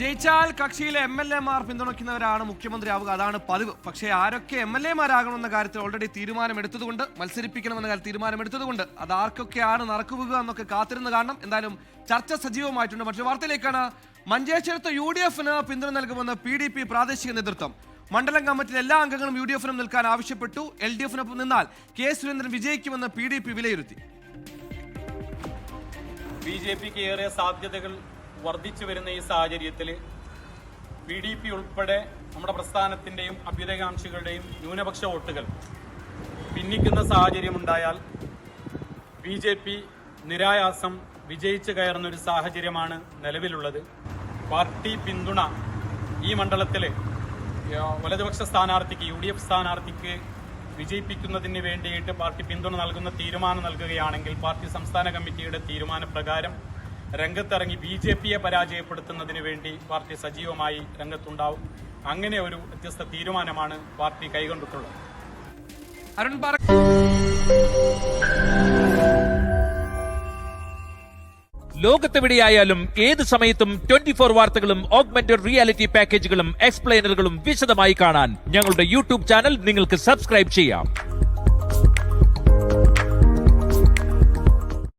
ജയിച്ചാൽ കക്ഷിയിലെ MLA-മാർ പിന്തുണയ്ക്കുന്നവരാണ് മുഖ്യമന്ത്രിയാവുക, അതാണ് പതിവ്. പക്ഷേ ആരൊക്കെ MLA-മാരാകണമെന്ന കാര്യത്തിൽ ഓൾറെഡി തീരുമാനമെടുത്തതുകൊണ്ട്, മത്സരിപ്പിക്കണമെന്ന കാര്യത്തിൽ തീരുമാനമെടുത്തതുകൊണ്ട് അത് ആർക്കൊക്കെയാണ് നടക്കുക എന്നൊക്കെ കാത്തിരുന്ന് കാണണം. എന്തായാലും ചർച്ച സജീവമായിട്ടുണ്ട്. മറ്റൊരു വാർത്തയിലേക്കാണ്. മഞ്ചേശ്വരത്ത് UDF-ന് പിന്തുണ നൽകുമെന്ന് PDP പ്രാദേശിക നേതൃത്വം. മണ്ഡലം കമ്മിറ്റിയിലെ എല്ലാ അംഗങ്ങളും UDF-നും നിൽക്കാൻ ആവശ്യപ്പെട്ടു. LDF-നൊപ്പം നിന്നാൽ K. സുരേന്ദ്രൻ വിജയിക്കുമെന്ന് PDP വിലയിരുത്തി. BJP-ക്ക് ഏറെ സാധ്യതകൾ വർദ്ധിച്ചു വരുന്ന ഈ സാഹചര്യത്തിൽ PDP ഉൾപ്പെടെ നമ്മുടെ പ്രസ്ഥാനത്തിൻ്റെയും അഭ്യുദയകാംക്ഷികളുടെയും ന്യൂനപക്ഷ വോട്ടുകൾ ഭിന്നിക്കുന്ന സാഹചര്യമുണ്ടായാൽ BJP നിരായാസം വിജയിച്ചു കയറുന്നൊരു സാഹചര്യമാണ് നിലവിലുള്ളത്. പാർട്ടി പിന്തുണ ഈ മണ്ഡലത്തിൽ വലതുപക്ഷ സ്ഥാനാർത്ഥിക്ക് UDF സ്ഥാനാർത്ഥിക്ക് വിജയിപ്പിക്കുന്നതിന് വേണ്ടിയിട്ട് പാർട്ടി പിന്തുണ നൽകുന്ന തീരുമാനം നൽകുകയാണെങ്കിൽ പാർട്ടി സംസ്ഥാന കമ്മിറ്റിയുടെ തീരുമാനപ്രകാരം രംഗത്തിറങ്ങി BJP-യെ പരാജയപ്പെടുത്തുന്നതിന് വേണ്ടി പാർട്ടി സജീവമായി രംഗത്തുണ്ടാവും. അങ്ങനെ ഒരു വ്യത്യസ്ത തീരുമാനമാണ് പാർട്ടി കൈക്കൊണ്ടിട്ടുള്ളത്. ലോകത്തെവിടെയായാലും ഏത് സമയത്തും 24 വാർത്തകളും ഓഗ്മെന്റഡ് റിയാലിറ്റി പാക്കേജുകളും എക്സ്പ്ലെയിനറുകളും വിശദമായി കാണാൻ ഞങ്ങളുടെ YouTube ചാനൽ നിങ്ങൾക്ക് സബ്സ്ക്രൈബ് ചെയ്യാം.